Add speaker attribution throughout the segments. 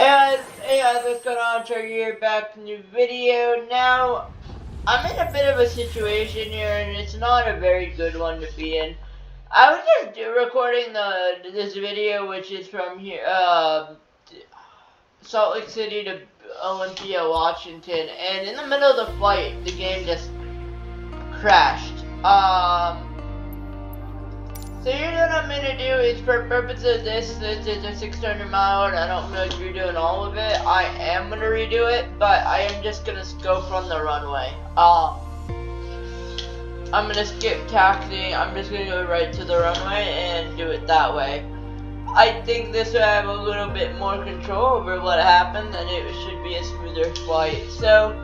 Speaker 1: Hey guys, what's going on? Trigger here, back to a new video. Now, I'm in a bit of a situation here, and it's not a very good one to be in. I was just recording this video, which is from here, Salt Lake City to Olympia, Washington, and in the middle of the flight, the game just crashed. So here's what I'm gonna do is, for purposes of this is a 600 mile, and I don't know if you're doing all of it. I am gonna redo it, but I am just gonna go from the runway. I'm gonna skip taxiing. I'm just gonna go right to the runway and do it that way. I think this will have a little bit more control over what happened, and it should be a smoother flight. So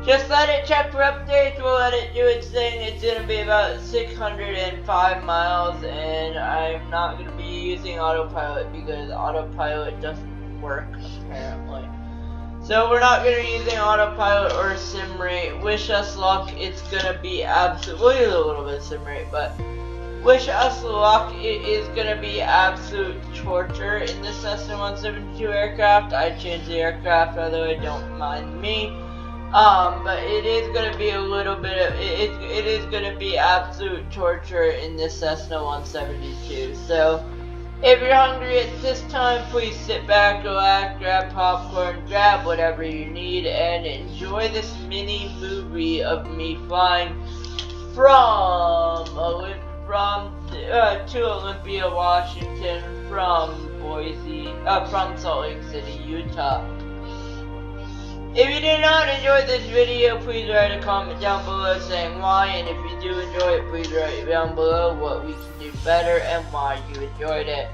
Speaker 1: just let it check for updates. We'll let it do its thing. It's gonna be about 605 miles, and I'm not gonna be using autopilot because autopilot doesn't work apparently. So we're not gonna be using autopilot or sim rate. Wish us luck. It's gonna be we'll use a little bit of sim rate, but wish us luck. It is gonna be absolute torture in this Cessna 172 aircraft. I changed the aircraft, by the way, don't mind me. But it is gonna be a little bit of, it is gonna be absolute torture in this Cessna 172. So, if you're hungry at this time, please sit back, relax, grab popcorn, grab whatever you need, and enjoy this mini movie of me flying to Olympia, Washington, from Salt Lake City, Utah. If you did not enjoy this video, please write a comment down below saying why, and if you do enjoy it, please write down below what we can do better and why you enjoyed it.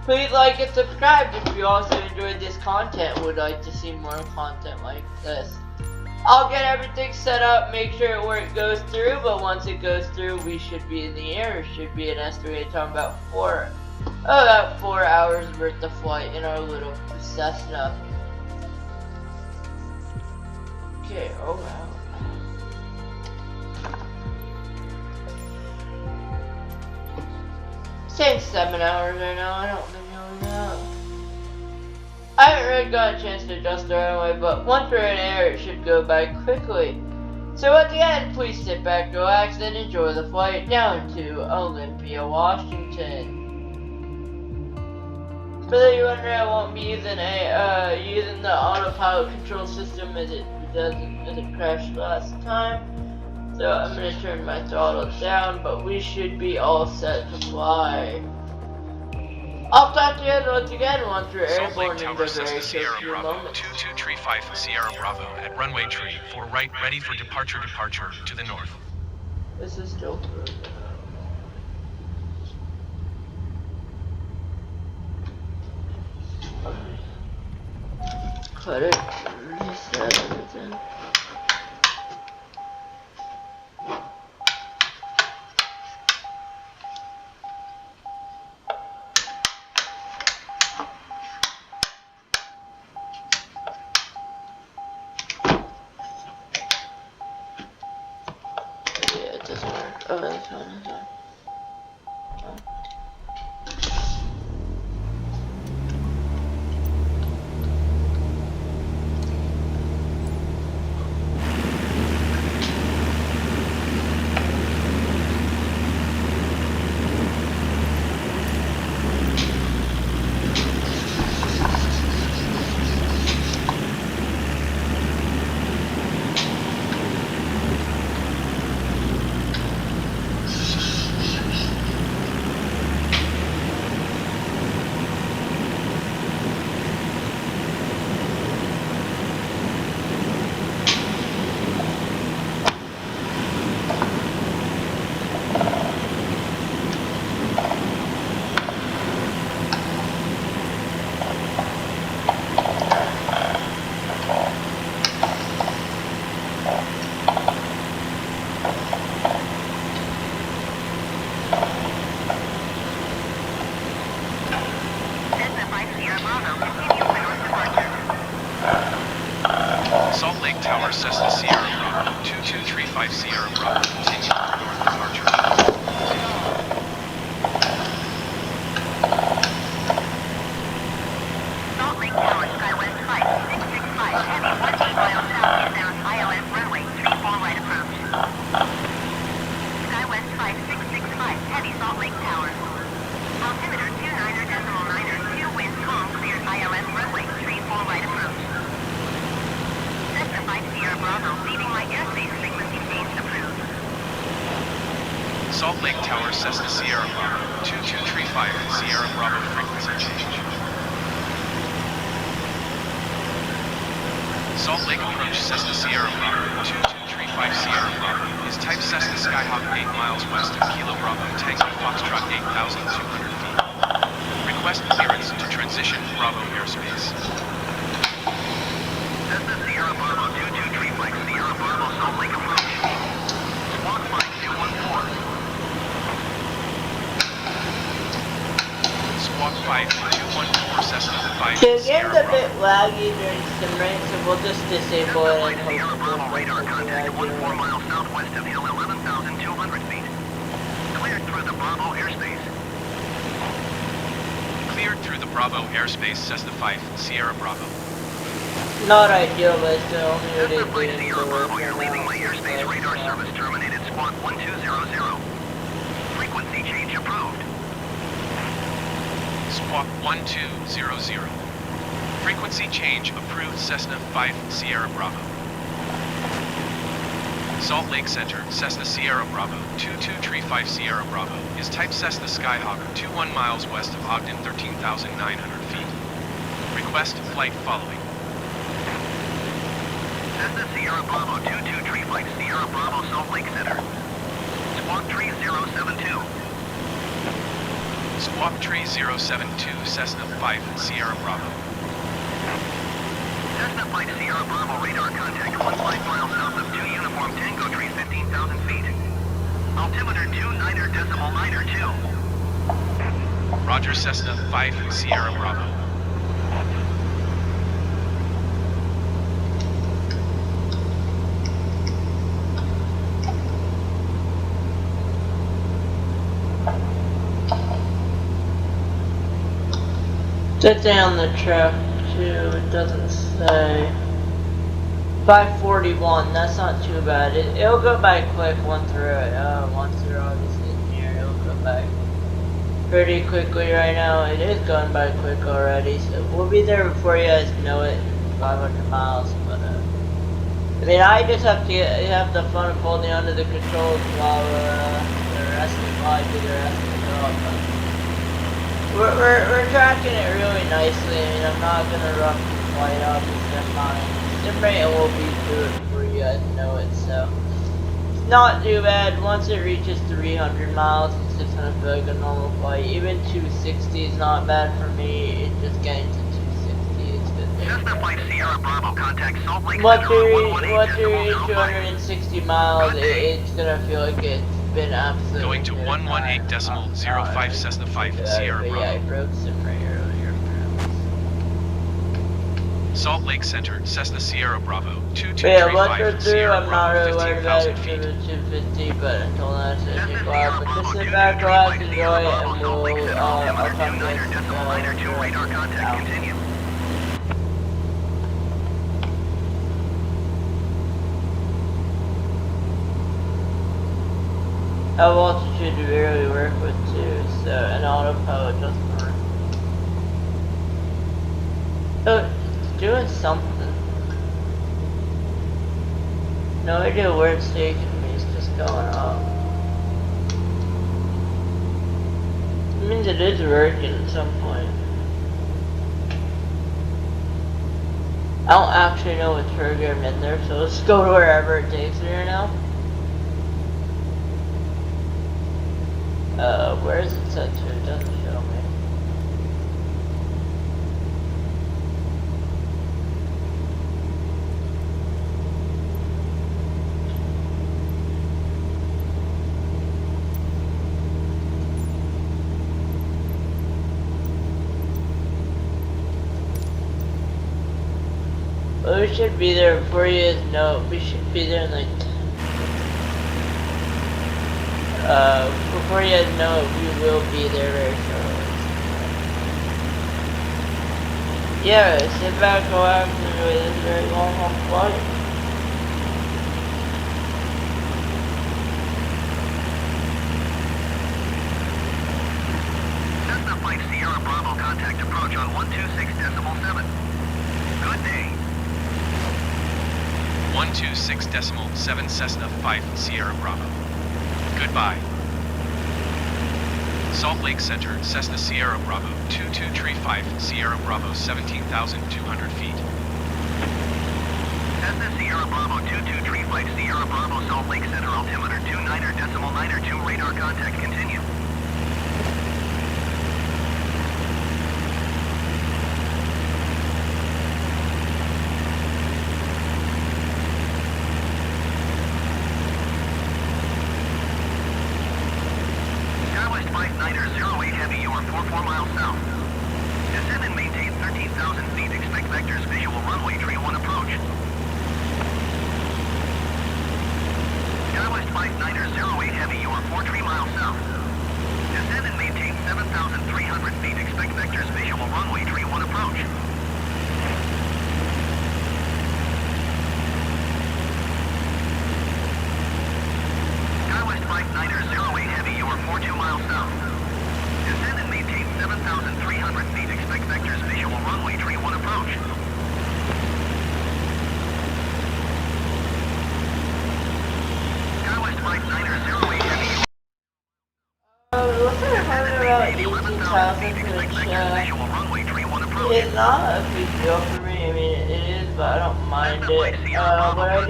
Speaker 1: Please like and subscribe if you also enjoyed this content and would like to see more content like this. I'll get everything set up, make sure it goes through, but once it goes through, we should be in the air. It should be an estimated time about 4 hours worth of flight in our little Cessna. Okay, oh wow. Saying 7 hours right now, I don't really know. I haven't really got a chance to adjust the runway, but once we're in air, it should go by quickly. So at the end, please sit back, relax, and enjoy the flight down to Olympia, Washington. For those of you wondering, I won't be using the autopilot control system as it crashed last time. So I'm going to turn my throttle down, but we should be all set to fly. I'll talk to you guys once again once we're airborne in the very few moments.
Speaker 2: 2235 Sierra Bravo at runway tree 4 right, ready for departure to the north.
Speaker 1: This is still good. Cut it. Reset everything. Yeah, it doesn't work. Oh, that's fine, that's fine.
Speaker 2: Salt Lake Tower, Cessna Sierra Bravo, 2235 Sierra Bravo, continue north departure.
Speaker 3: Salt Lake Tower, Skywest Flight 665 Heavy 18 miles southeastbound ILS runway 34 right approach. SkyWest 5665 Heavy Salt Lake Tower. Altimeter 29.92 wind calm cleared ILS runway 34 right approach. Cessna 5 Sierra Bravo leaving my airspace frequency change approved.
Speaker 2: Salt Lake Tower, Cessna Sierra Bravo, 2235, Sierra Bravo frequency change. Salt Lake approach, Cessna Sierra Bravo, 2235, Sierra Bravo, is type Cessna Skyhawk 8 miles west of Kilo Bravo, Tango Foxtrot 8,200 feet. Request clearance to transition Bravo airspace.
Speaker 3: Cessna Sierra Bravo 2235, Sierra Bravo Salt Lake approach. Squawk Flight 214.
Speaker 2: Squawk 5214, Cessna 5,
Speaker 1: So again,
Speaker 2: Sierra
Speaker 1: it's a bit
Speaker 2: Bravo.
Speaker 1: laggy during sim race, so we'll just disable it
Speaker 3: Flight
Speaker 1: and
Speaker 3: Sierra
Speaker 1: hope
Speaker 3: Bravo
Speaker 1: it
Speaker 3: radar
Speaker 1: doesn't
Speaker 3: contact
Speaker 1: lag
Speaker 3: 14
Speaker 1: you.
Speaker 3: miles southwest of hill 11,200 feet. Cleared through the Bravo airspace.
Speaker 2: Cleared through the Bravo airspace, Cessna 5, Sierra Bravo.
Speaker 1: Not ideal, but it's the only way
Speaker 3: Cessna
Speaker 1: to
Speaker 3: Flight
Speaker 1: do
Speaker 3: Sierra
Speaker 1: it.
Speaker 3: Bravo, you're leaving my airspace radar service terminated. Squawk 1200. Frequency change approved.
Speaker 2: Squawk 1200. Frequency change approved, Cessna 5, Sierra Bravo. Salt Lake Center, Cessna Sierra Bravo, 2235 Sierra Bravo, is type Cessna Skyhawk, 21 miles west of Ogden, 13,900 feet. Request flight following.
Speaker 3: Cessna Sierra Bravo 2235 Sierra Bravo Salt Lake Center. Squawk 3072.
Speaker 2: Squawk Tree 072, Cessna 5, Sierra Bravo.
Speaker 3: Cessna Flight Sierra Bravo radar contact 15 miles south of 2 Uniform Tango Tree 15,000 feet. Altimeter 29.92.
Speaker 2: Roger, Cessna 5, Sierra Bravo.
Speaker 1: Sit down the truck too, it doesn't say. 541, that's not too bad. It'll go by quick once they're obviously in here, it'll go by pretty quickly right now. It is going by quick already, so we'll be there before you guys know it, 500 miles, but I mean, I just have to have the fun of holding onto the controls while the rest of the fly do the rest of the job. We're tracking it really nicely. I mean, I'm not gonna rough the flight, obviously. I'm fine. Sim rate will be through it before you guys know it, so it's not too bad. Once it reaches 300 miles, it's just gonna feel like a normal flight. Even 260 is not bad for me. It's just getting to 260 is good.
Speaker 3: Cessna Flight Sierra Bravo contact Salt Lake
Speaker 1: Once
Speaker 3: Center
Speaker 1: you
Speaker 3: on
Speaker 1: reach
Speaker 3: 118.05.
Speaker 1: 260 miles, it's gonna feel like it's been absolutely
Speaker 2: Going to 118.05, Cessna 5, Sierra
Speaker 1: but yeah, I
Speaker 2: Bravo.
Speaker 1: broke sim rate earlier, perhaps.
Speaker 2: Salt Lake Center, Cessna Sierra Bravo,
Speaker 1: But yeah, once we're
Speaker 2: 2235
Speaker 1: through,
Speaker 2: Sierra
Speaker 1: I'm not
Speaker 2: Bravo,
Speaker 1: really worried about
Speaker 2: 15,000
Speaker 1: it
Speaker 2: feet.
Speaker 1: to the 250, but until then, it's gonna take a while. But just sit
Speaker 3: 2235
Speaker 1: back, relax, enjoy
Speaker 3: Sierra
Speaker 1: it,
Speaker 3: Bravo,
Speaker 1: and
Speaker 3: Salt Lake
Speaker 1: we'll,
Speaker 3: Center,
Speaker 1: I'll
Speaker 3: altimeter
Speaker 1: come get
Speaker 3: 29.92 radar contact. Continue.
Speaker 1: How altitude do we really work with too, so an autopilot doesn't work. Oh, it's doing something. No idea where it's taking me, it's just going up. It means it is working at some point. I don't actually know what's programmed in there, so let's go to wherever it takes me right now. Where is it set to? It doesn't show me. Well, we should be there before you guys know. We should be there in like before you guys know it, we will be there very shortly. Yeah, sit back, relax, and enjoy this very long haul flight.
Speaker 3: Cessna Flight Sierra Bravo contact approach on 126.7. Good day.
Speaker 2: 126.7 Cessna 5 Sierra Bravo. Goodbye. Salt Lake Center, Cessna Sierra Bravo, 2235 Sierra Bravo, 17,200 feet.
Speaker 3: Cessna Sierra Bravo 2235 Sierra Bravo Salt Lake Center altimeter 29.92 radar contact continue. Skywest 5908 Heavy, you are 44 miles south. Descend and maintain 13,000 feet. Expect vectors visual runway tree 1 approach. Skywest 5908 Heavy, you are 43 miles south. Descend and maintain 7,300 feet. Expect vectors visual runway tree 1 approach. Skywest 5908 Heavy, you are 42 miles south. Descend and maintain 7,300 feet. Expect vectors visual runway tree 1 approach. Skywest 5908 Heavy,
Speaker 1: Looks like I'm having about 18,000,
Speaker 3: expect
Speaker 1: which,
Speaker 3: vectors visual runway tree 1 approach.
Speaker 1: it's not a big deal for me. I mean, it is, but I don't mind it. What I do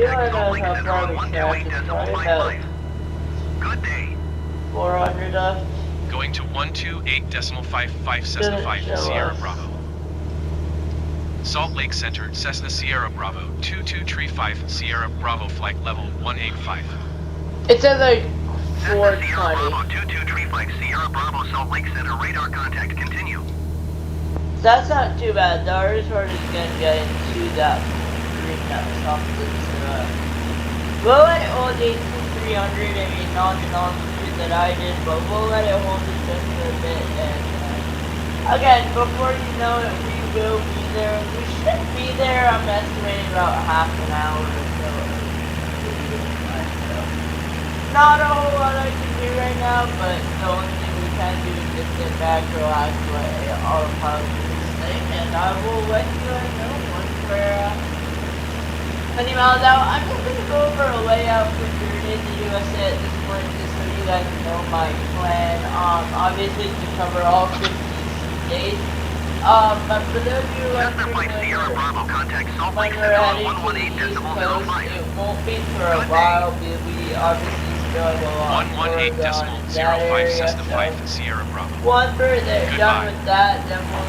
Speaker 1: want to know is how far we track. It's probably about
Speaker 3: Good day.
Speaker 1: 400 left.
Speaker 2: Going to 128.55 Cessna 5 Sierra Bravo. Salt Lake Center, Cessna Sierra Bravo, 2235 Sierra Bravo, flight level 185.
Speaker 1: It's at like
Speaker 3: Cessna Sierra
Speaker 1: 420.
Speaker 3: Bravo 2235 Sierra Bravo Salt Lake Center radar contact continue.
Speaker 1: That's not too bad. The hardest part is gonna get into that green that something. We'll let it hold 18,300. I mean, not the non-speed that I did, but we'll let it hold it just for a bit. And again, before you know it, we will be there. We should be there. I'm estimating about half an hour or so. Not a whole lot I can do right now, but the only thing we can do is just sit back, relax, let autopilot do this thing, and I will let you guys know once we're many miles out. I'm just going to go over a layout for journey to USA at this point, just so you guys know my plan. Obviously to cover all 50 days. But for those of you who are
Speaker 3: Cessna Flight Sierra Bravo contact Salt
Speaker 1: when
Speaker 3: Lake
Speaker 1: we're
Speaker 3: Center
Speaker 1: heading
Speaker 3: on
Speaker 1: to the East
Speaker 3: 118.05.
Speaker 1: Coast, it won't be for a while. We obviously still have a lot more done in that
Speaker 2: 118.05
Speaker 1: area.
Speaker 2: Cessna
Speaker 1: So
Speaker 2: 5 Sierra Bravo.
Speaker 1: once we're there,
Speaker 2: Goodbye.
Speaker 1: done with that, then we'll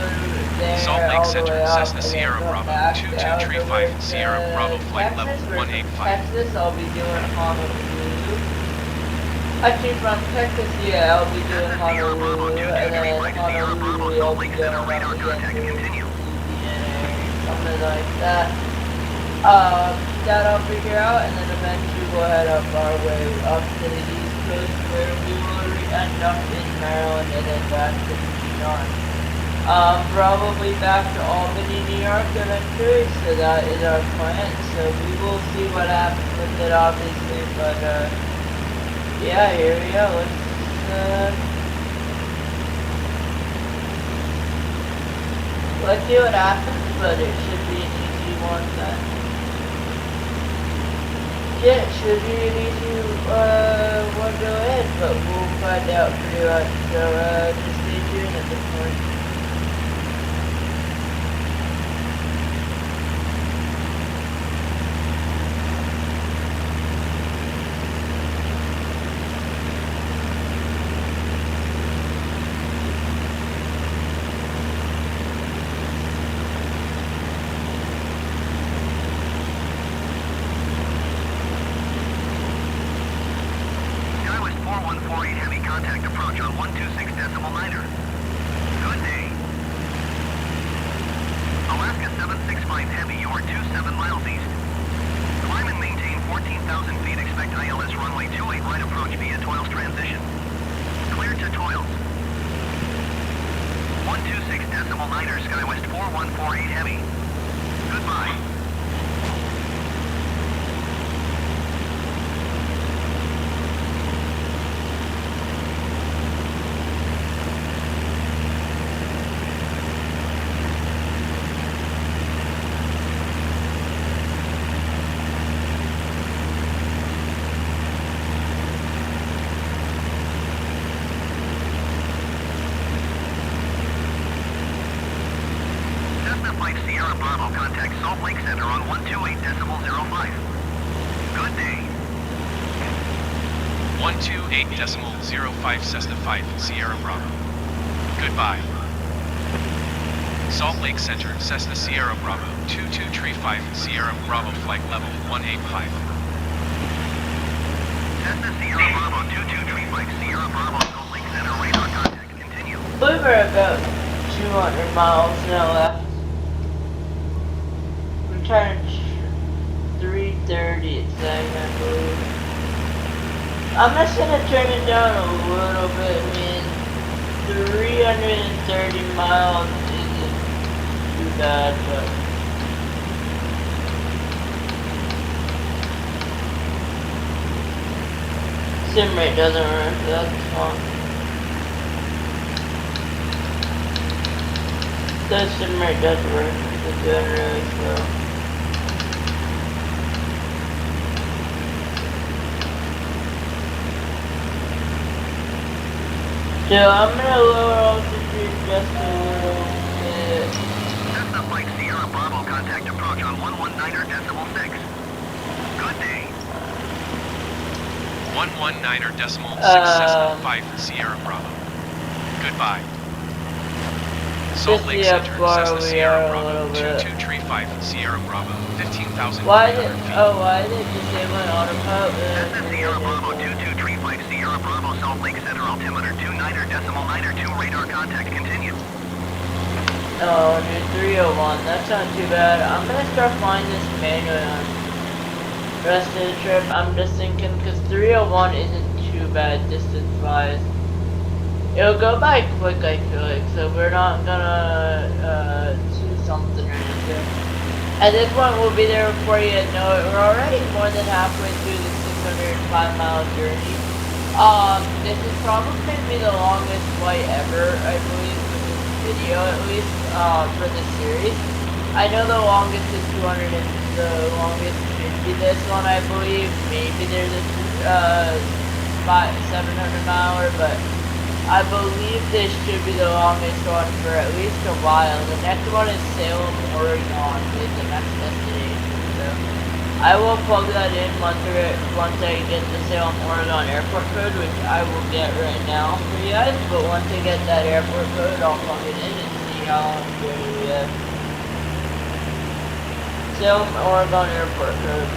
Speaker 1: there
Speaker 2: Salt Lake
Speaker 1: all the
Speaker 2: Center,
Speaker 1: way up
Speaker 2: Cessna
Speaker 1: and then
Speaker 2: Sierra
Speaker 1: come
Speaker 2: Bravo,
Speaker 1: back
Speaker 2: 2235
Speaker 1: down
Speaker 2: Sierra
Speaker 1: towards,
Speaker 2: Bravo, flight level
Speaker 1: Texas.
Speaker 2: 185.
Speaker 1: Texas, I'll be doing Honolulu. Actually, from Texas, yeah, I'll be doing
Speaker 3: Cessna Sierra Bravo
Speaker 1: Honolulu, and then
Speaker 3: 2235 Sierra Bravo
Speaker 1: Honolulu, I'll
Speaker 3: Salt
Speaker 1: be
Speaker 3: Lake
Speaker 1: going
Speaker 3: Center
Speaker 1: up
Speaker 3: radar
Speaker 1: again
Speaker 3: contact
Speaker 1: to
Speaker 3: continue.
Speaker 1: something like that. That I'll figure out, and then eventually we'll head up our way up to the East Coast, where we will end up in Maryland, and then back to New York. Probably back to Albany, New York eventually, so that is our plan. So we will see what happens with it, obviously, but yeah, here we go. Let's see what happens, but it should be an easy one then. Yeah, it should be an easy one to hit, but we'll find out pretty much, so just stay tuned at this point.
Speaker 3: Skywest 4148 Heavy contact approach on 126.9er. Good day. Alaska 765 Heavy, you are 27 miles east. Climb and maintain 14,000 feet. Expect ILS runway 28 right approach via Toils transition. Clear to Toils. 126.9er, SkyWest 4148 Heavy. Goodbye. Cessna Flight Sierra Bravo, contact Salt Lake Center on 128.05. Good day.
Speaker 2: 128.05 Cessna 5, Sierra Bravo. Goodbye. Salt Lake Center, Cessna Sierra Bravo, 2235, Sierra Bravo, flight level 185.
Speaker 3: Cessna Sierra Bravo 2235, Sierra Bravo, Salt Lake Center, radar contact, continue.
Speaker 1: I believe we're about 200 miles now left. We're trying 330 it's saying, I believe. I'm just gonna turn it down a little bit. I mean, 330 miles isn't too bad, but sim rate doesn't work, so that's fine. The sim rate does work, it's doing really slow. So I'm gonna lower altitude just a little bit.
Speaker 3: Cessna Flight Sierra Bravo, contact approach on 119.6. Good day.
Speaker 2: 119.6 Cessna 5, Sierra Bravo. Goodbye. Salt
Speaker 1: Just
Speaker 2: Lake
Speaker 1: see how
Speaker 2: Center,
Speaker 1: far
Speaker 2: Cessna
Speaker 1: we
Speaker 2: Sierra
Speaker 1: are a
Speaker 2: Bravo,
Speaker 1: little bit.
Speaker 2: 2235, Sierra Bravo, 15,000
Speaker 1: Why did
Speaker 2: feet.
Speaker 1: why did you say my autopilot?
Speaker 3: Cessna Sierra Bravo 2235, Sierra Bravo, Salt Lake Center, altimeter 29.92, radar contact, continue.
Speaker 1: Oh, dude, 301. That's not too bad. I'm gonna start flying this manually on the rest of the trip. I'm just thinking, because 301 isn't too bad distance-wise. It'll go by quick, I feel like, so we're not gonna do something or anything. At this point, we'll be there before you know it. We're already more than halfway through the 605-mile journey. This is probably going to be the longest flight ever, I believe, for this video at least, for this series. I know the longest is 200 and the longest should be this one, I believe. Maybe there's a 700 miler, but I believe this should be the longest one for at least a while. The next one is Salem, Oregon, is the next destination. So I will plug that in once I get the Salem, Oregon airport code, which I will get right now for you guys. But once I get that airport code, I'll plug it in and see how long I'm going to get. Salem, Oregon airport code.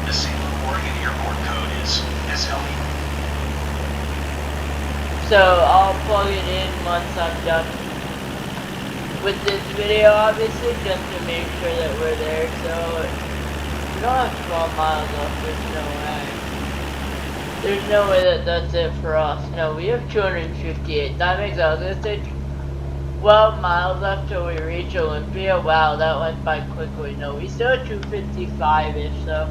Speaker 4: The Salem, Oregon airport code is SLE.
Speaker 1: So I'll plug it in once I'm done with this video, obviously, just to make sure that we're there. So we don't have 12 miles left. There's no way that that's it for us. No, we have 258. That makes I was gonna say 12 miles left till we reach Olympia. Wow, that went by quickly. No, we still have 255-ish, so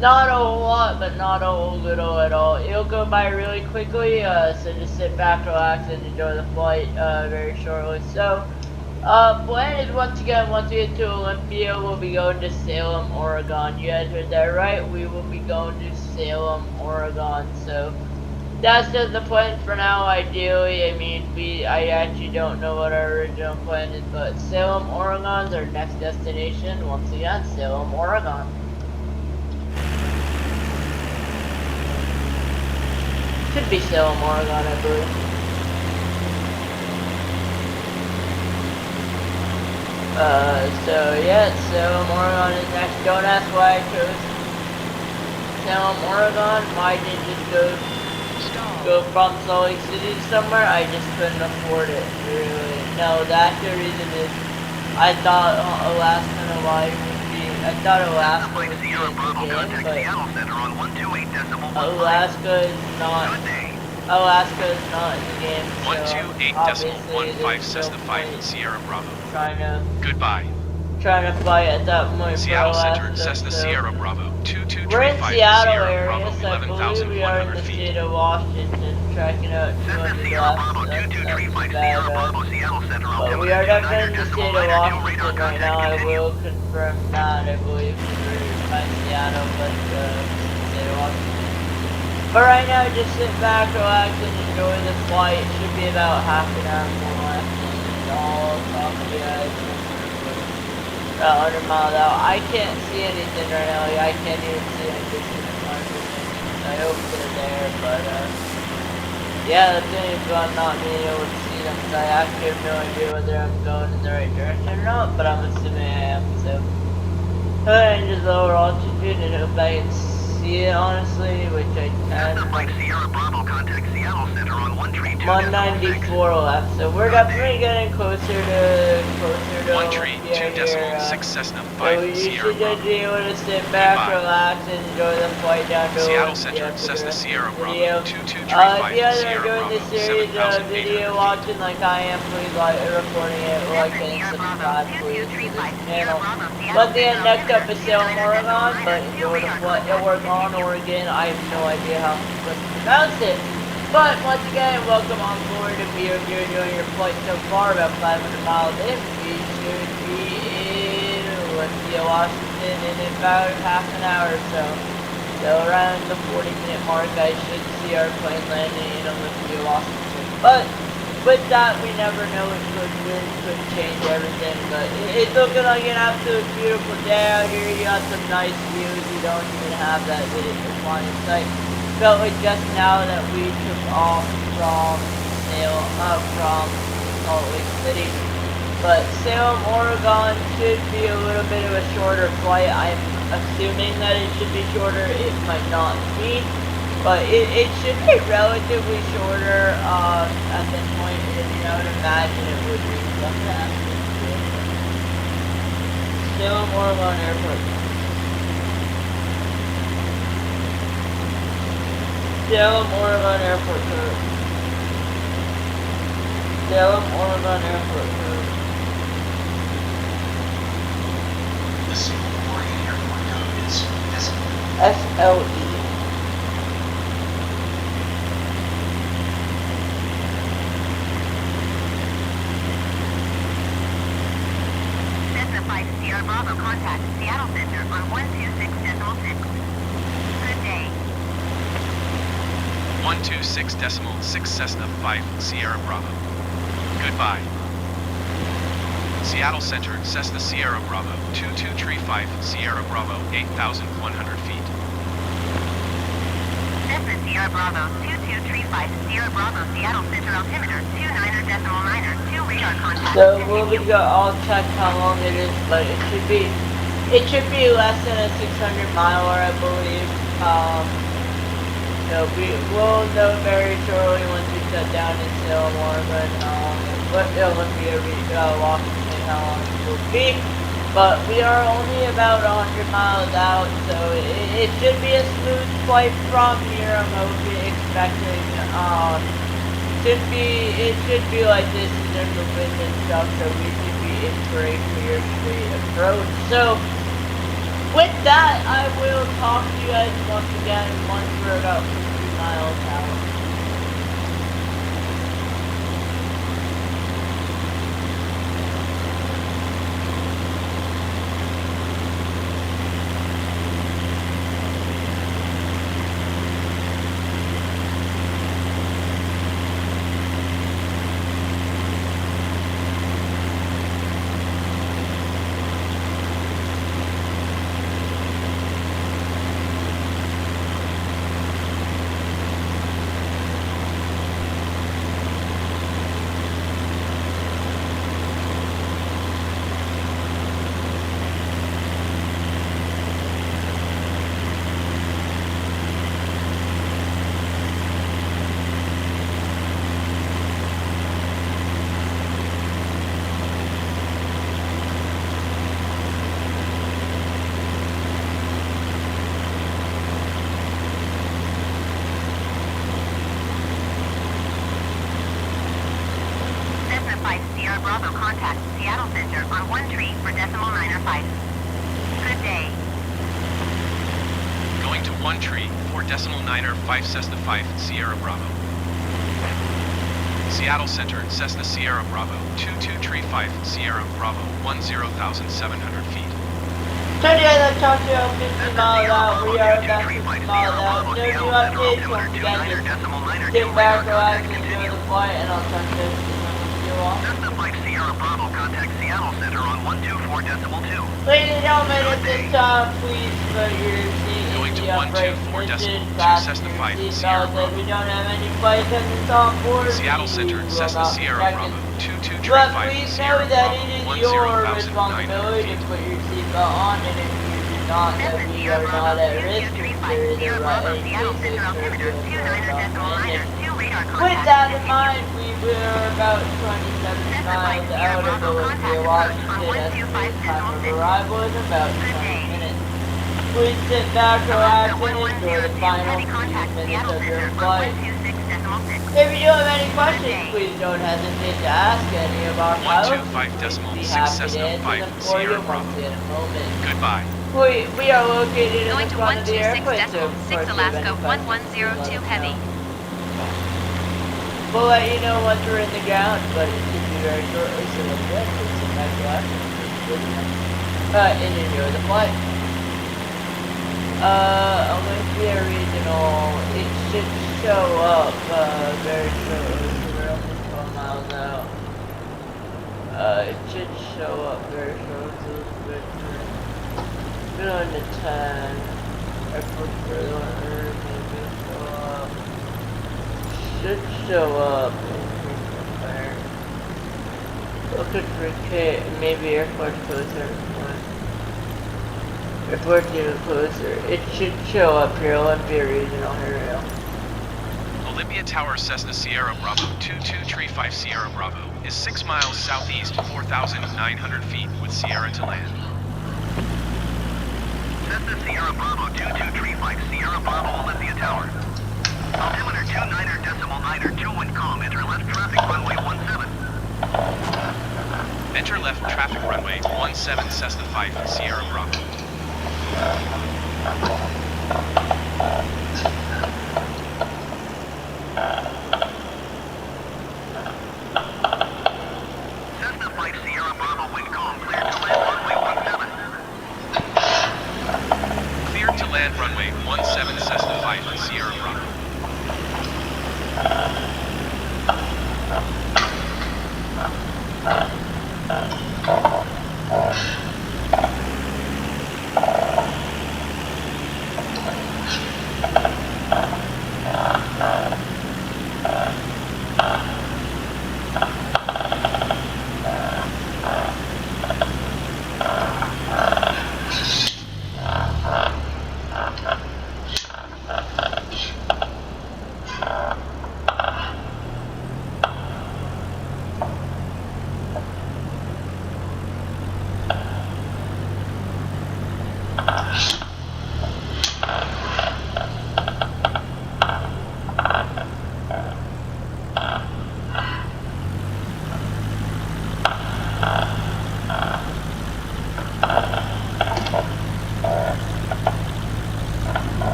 Speaker 1: not a whole lot, but not a whole little at all. It'll go by really quickly, so just sit back, relax, and enjoy the flight very shortly. So, plan is once again, once we get to Olympia, we'll be going to Salem, Oregon. You guys heard that right? We will be going to Salem, Oregon. So, that's just the plan for now, ideally. I mean, I actually don't know what our original plan is, but Salem, Oregon's our next destination. Once again, Salem, Oregon. Should be Salem, Oregon, I believe. So yeah, Salem, Oregon is next. Don't ask why I chose Salem, Oregon. Mine didn't just go from Salt Lake City to somewhere. I just couldn't afford it, really. No, the actual reason is I thought Alaska and Hawaii would be I thought Alaska
Speaker 3: Flight
Speaker 1: was in
Speaker 3: Sierra Bravo,
Speaker 1: the game,
Speaker 3: contact
Speaker 1: but
Speaker 3: Seattle Center on 128.15.
Speaker 1: Alaska is not.
Speaker 3: Good day.
Speaker 1: Alaska is not in the game, so
Speaker 2: 128.15
Speaker 1: obviously there's
Speaker 2: Cessna
Speaker 1: no
Speaker 2: 5
Speaker 1: point
Speaker 2: Sierra Bravo.
Speaker 1: trying
Speaker 2: Goodbye.
Speaker 1: to fight at that point for
Speaker 2: Seattle Center,
Speaker 1: Alaska.
Speaker 2: Cessna
Speaker 1: So
Speaker 2: Sierra Bravo,
Speaker 1: we're in
Speaker 2: 2235
Speaker 1: Seattle
Speaker 2: Sierra
Speaker 1: area,
Speaker 2: Bravo,
Speaker 1: so I believe we are in
Speaker 2: 11,100
Speaker 1: the
Speaker 2: feet.
Speaker 1: state of Washington, tracking out
Speaker 3: Cessna
Speaker 1: 200
Speaker 3: Sierra
Speaker 1: left.
Speaker 3: Bravo,
Speaker 1: So that's not too
Speaker 3: 2235
Speaker 1: bad.
Speaker 3: Sierra Bravo, Seattle Center,
Speaker 1: But we
Speaker 3: altimeter
Speaker 1: are definitely in the
Speaker 3: 29.9
Speaker 1: state of
Speaker 3: radar
Speaker 1: Washington right now.
Speaker 3: contact
Speaker 1: I
Speaker 3: continue.
Speaker 1: will confirm that. I believe we're by Seattle, but state of Washington. But right now, just sit back, relax, and enjoy the flight. It should be about half an hour more left, and I'll talk to you guys about 100 miles out. I can't see anything right now. I can't even see any distance markers. I hope they're there, but yeah, the thing is about not being able to see them, because I actually have no idea whether I'm going in the right direction or not, but I'm assuming I am, so. And just lower altitude and hope I can see it, honestly, which I
Speaker 3: Cessna
Speaker 1: can.
Speaker 3: Flight Sierra Bravo, contact Seattle Center on 132.6.
Speaker 1: 194 left, so we're definitely getting closer to Olympia
Speaker 2: 132.6 Cessna
Speaker 1: So
Speaker 2: 5
Speaker 1: you
Speaker 2: Sierra
Speaker 1: should just
Speaker 2: Bravo.
Speaker 1: be able to sit back,
Speaker 2: Goodbye.
Speaker 1: relax, and enjoy the flight down to
Speaker 2: Seattle
Speaker 1: Olympia
Speaker 2: Center,
Speaker 1: for the
Speaker 2: Cessna
Speaker 1: rest of
Speaker 2: Sierra
Speaker 1: the
Speaker 2: Bravo,
Speaker 1: video.
Speaker 2: 2235
Speaker 1: If you guys are
Speaker 2: Sierra
Speaker 1: doing
Speaker 2: Bravo,
Speaker 1: this series of
Speaker 2: 7,800
Speaker 1: video
Speaker 2: feet.
Speaker 1: watching like I am, please like recording it, like and subscribe please to this channel. But the next up is Salem, Oregon, but enjoy the flight at Oregon, Oregon. I have no idea how I'm supposed to pronounce it. But once again, welcome on board. If you're enjoying your flight so far, about 500 miles in, we should be in Olympia, Washington in about half an hour or so. So around the 40-minute mark, I should see our plane landing in Olympia, Washington. But with that, we never know. It could change everything. But it's looking like an absolute beautiful day out here. You got some nice views. You don't even have that flying sight. Felt like just now that we took off from Salt Lake City. But Salem, Oregon should be a little bit of a shorter flight. I'm assuming that it should be shorter. It might not be. But it should be relatively shorter at this point. I would imagine it would be. Salem, Oregon Airport. Salem, Oregon Airport code. Salem, Oregon Airport code.
Speaker 4: The Salem, Oregon airport code is
Speaker 1: SLE.
Speaker 3: Cessna Flight Sierra Bravo, contact Seattle Center on 126.6. Good day.
Speaker 2: 126.6 Cessna 5 Sierra Bravo. Goodbye. Seattle Center, Cessna Sierra Bravo, 2235 Sierra Bravo, 8,100 feet.
Speaker 3: Cessna Sierra Bravo, 2235 Sierra Bravo, Seattle Center, altimeter 29.9, 2 radar contact.
Speaker 1: So I'll check how long it is, but it should be less than a 600 miler, I believe. So we'll know very shortly once we shut down in Salem, Oregon, Olympia, Washington, how long it will be. But we are only about 100 miles out, so it should be a smooth flight from here. I'm expecting. It should be like this in terms of wind and stuff, so we should be in for a clear, straight approach. So with that, I will talk to you guys once again once we're about 50 miles out.
Speaker 3: 5 Sierra Bravo contact Seattle Center on 1 tree for decimal 9 or 5. Good day.
Speaker 2: Going to 1 tree, 4 decimal 9er 5 Cessna 5 Sierra Bravo. Seattle Center, Cessna Sierra Bravo, 2235 Sierra Bravo, 10,700 feet.
Speaker 1: Today I talked to you 50 miles out. We are about 50 miles out. No new updates. Once again, just get back, relax, and enjoy the flight, and I'll touch base with you all.
Speaker 3: Cessna 5 Sierra Bravo contact Seattle Center on 124.2.
Speaker 1: Ladies and gentlemen, at this time, please put your seat
Speaker 2: Going
Speaker 1: in
Speaker 2: to
Speaker 1: the upright
Speaker 2: 124.2
Speaker 1: position. Fasten
Speaker 2: Cessna
Speaker 1: your
Speaker 2: 5
Speaker 1: seatbelts
Speaker 2: Sierra
Speaker 1: as
Speaker 2: Bravo.
Speaker 1: we don't have any flight attendants on board.
Speaker 2: Seattle Center,
Speaker 1: We will
Speaker 2: Cessna
Speaker 1: not
Speaker 2: Sierra
Speaker 1: protect
Speaker 2: Bravo,
Speaker 1: it.
Speaker 2: 2235
Speaker 1: But please know
Speaker 2: Sierra
Speaker 1: that
Speaker 2: Bravo,
Speaker 1: it is your
Speaker 2: 10,900
Speaker 1: responsibility to
Speaker 2: feet.
Speaker 1: put your seatbelt on, and if you do not, that we are not at risk if there is a any cases or with that in mind, we were about 27 miles out of Olympia, Washington. Estimated time of arrival is about 20 minutes. Please sit back, relax, and enjoy the final few minutes of your flight. If you do have any questions, please don't hesitate to ask any of our pilots.
Speaker 2: 125 decimal
Speaker 1: We'd be
Speaker 2: 6
Speaker 1: happy to
Speaker 2: Cessna
Speaker 1: answer
Speaker 2: 5
Speaker 1: them for
Speaker 2: Sierra
Speaker 1: you
Speaker 2: Bravo.
Speaker 1: once in a moment.
Speaker 2: Goodbye.
Speaker 1: We are located in
Speaker 5: Going
Speaker 1: the
Speaker 5: to
Speaker 1: front of the
Speaker 5: 126
Speaker 1: airplane, so
Speaker 5: decimal
Speaker 1: of
Speaker 5: 6
Speaker 1: course,
Speaker 5: Alaska
Speaker 1: if any questions,
Speaker 5: 1102
Speaker 1: let us
Speaker 5: heavy.
Speaker 1: know. We'll let you know once we're in the ground, but it should be very shortly, so let's go. Please sit back, relax, and enjoy the flight. Olympia Regional, it should show up very shortly, so we're only 12 miles out. It should show up very shortly, so let's go going to 10, airport further, maybe show up. Should show up there. Look at Ricket, maybe airport closer. Airport's even closer. It should show up here, Olympia Regional, here we go.
Speaker 2: Olympia Tower Cessna Sierra Bravo, 2235 Sierra Bravo, is 6 miles southeast, 4,900 feet with Sierra to land.
Speaker 3: Cessna Sierra Bravo 2235 Sierra Bravo Olympia Tower. Altimeter 29er decimal 9er 2 wind calm. Enter left traffic runway 17.
Speaker 2: Enter left traffic runway 17 Cessna 5 Sierra Bravo.
Speaker 3: Cessna 5 Sierra Bravo wind calm. Cleared to land runway 17.
Speaker 2: Cleared to land runway 17 Cessna 5 Sierra Bravo.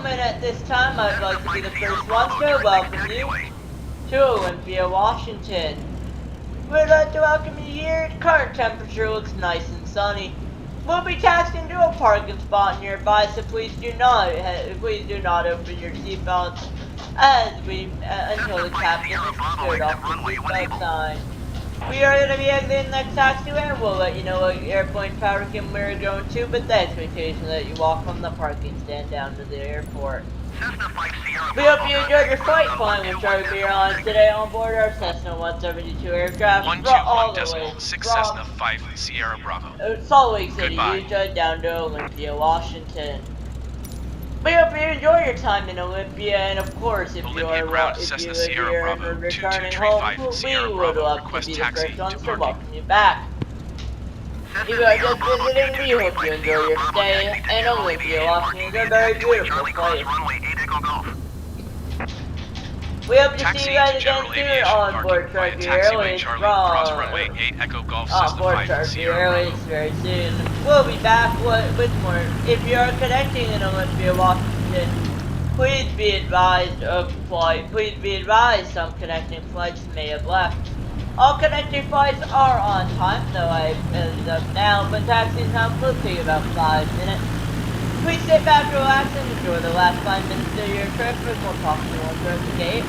Speaker 1: At this time, I'd like to be the first one to welcome you to Olympia, Washington. We'd like to welcome you here. Current temperature looks nice and sunny. We'll be taxiing to a parking spot nearby, so please do not open your seatbelts until the captain is cleared off the seatbelt sign. We are going to be exiting the next taxiway, and we'll let you know what airplane Falcon we're going to, but the expectation that you walk from the parking stand down to the airport. We hope you enjoyed your flight flying with Charlie Beer on today on board our Cessna 172 aircraft all the way
Speaker 2: 121.6
Speaker 1: from
Speaker 2: Cessna 5 Sierra Bravo.
Speaker 1: Salt Lake City,
Speaker 2: Goodbye.
Speaker 1: Utah, down to Olympia, Washington. We hope you enjoy your time in Olympia, and of course, if you
Speaker 2: Olympia
Speaker 1: are
Speaker 2: ground,
Speaker 1: if
Speaker 2: Cessna
Speaker 1: you live
Speaker 2: Sierra
Speaker 1: here
Speaker 2: Bravo,
Speaker 1: and are returning home,
Speaker 2: 2235
Speaker 1: we
Speaker 2: Sierra
Speaker 1: would
Speaker 2: Bravo,
Speaker 1: love to
Speaker 2: request
Speaker 1: be the
Speaker 2: taxi
Speaker 1: first ones
Speaker 2: to
Speaker 1: to
Speaker 2: parking.
Speaker 1: welcome you back. If you are just visiting, we hope you enjoy your stay, and Olympia, Washington is a very beautiful place. We hope to see
Speaker 2: Taxi
Speaker 1: you guys
Speaker 2: to
Speaker 1: again
Speaker 2: General
Speaker 1: soon
Speaker 2: Aviation
Speaker 1: on
Speaker 2: parking
Speaker 1: board
Speaker 2: via
Speaker 1: Turkey
Speaker 2: taxiway
Speaker 1: Airways
Speaker 2: Charlie, cross runway
Speaker 1: from
Speaker 2: 8 Echo Golf
Speaker 1: on
Speaker 2: Cessna
Speaker 1: board
Speaker 2: 5
Speaker 1: Turkey
Speaker 2: Sierra
Speaker 1: Airways
Speaker 2: Bravo.
Speaker 1: very soon. We'll be back with more. If you are connecting in Olympia, Washington, please be advised some connecting flights may have left. All connecting flights are on time, though as of now, but taxiing time will take about 5 minutes. Please sit back, relax, and enjoy the last 5 minutes of your trip, and we'll talk to you once we're at the gate.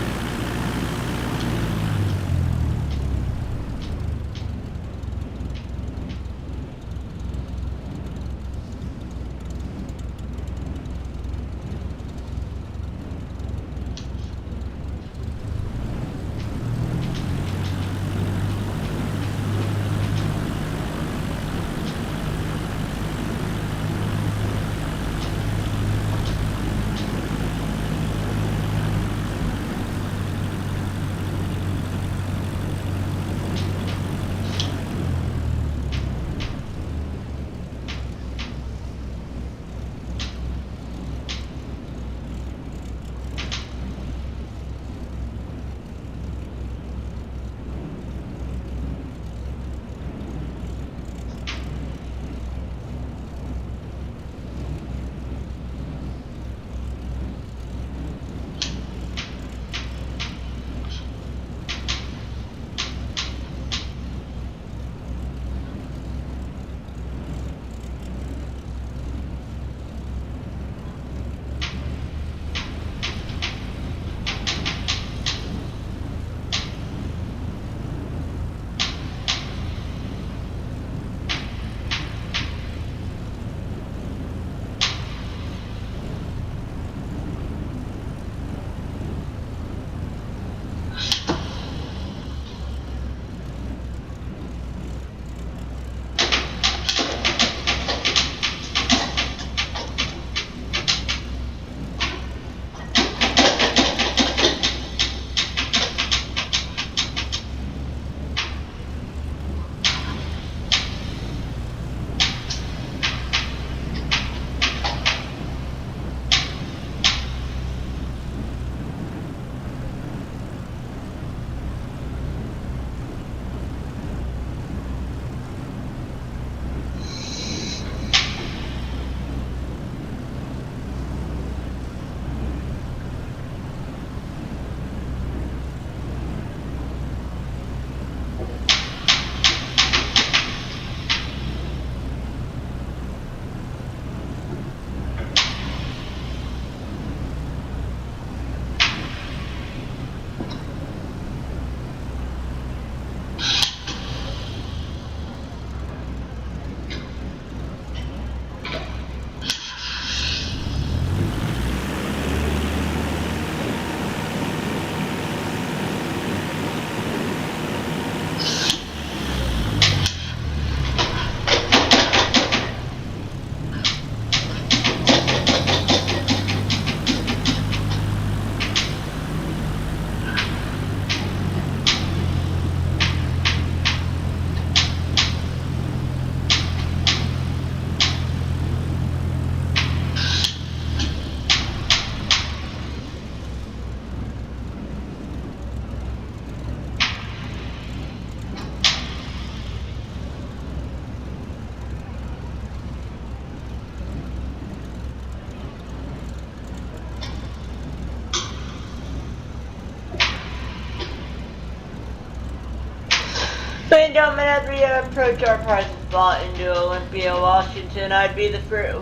Speaker 1: Ladies and gentlemen, as we approach our parking spot into Olympia, Washington, I'd be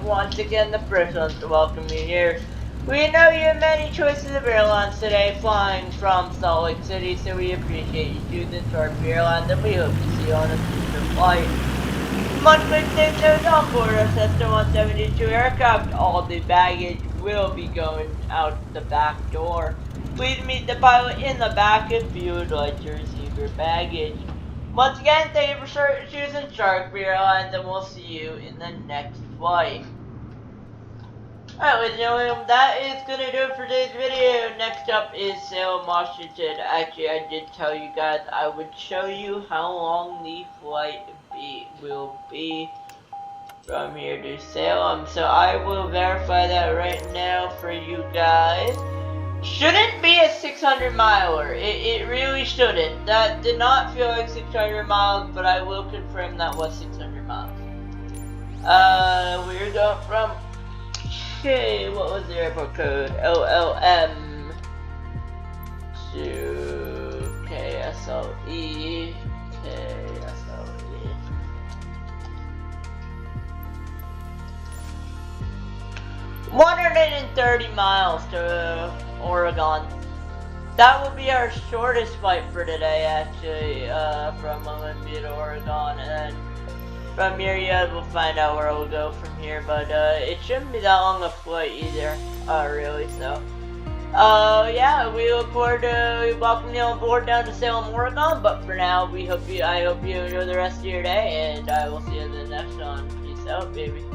Speaker 1: once again the first one to welcome you here. We know you have many choices of airlines today flying from Salt Lake City, so we appreciate you choosing Sharp Airlines and we hope to see you on a future flight. One quick thing to note on board our Cessna 172 aircraft, all the baggage will be going out the back door. Please meet the pilot in the back if you would like to receive your baggage. Once again, thank you for choosing Shark Airlines and we'll see you in the next flight. Alright, ladies and gentlemen, that is going to do it for today's video. Next up is Salem, Washington. Actually, I did tell you guys I would show you how long the flight will be from here to Salem. So I will verify that right now for you guys. Shouldn't be a 600 miler. It really shouldn't. That did not feel like 600 miles, but I will confirm that was 600 miles. We're going from... Okay, what was the airport code? OLM to KSLE. 130 miles to Oregon. That will be our shortest flight for today, actually, from Olympia to Oregon, and then from here, yeah, we'll find out where we'll go from here, but it shouldn't be that long a flight either, really, so. Yeah, we look forward to welcoming you on board down to Salem, Oregon, but for now, I hope you enjoy the rest of your day, and I will see you in the next one. Peace out, baby.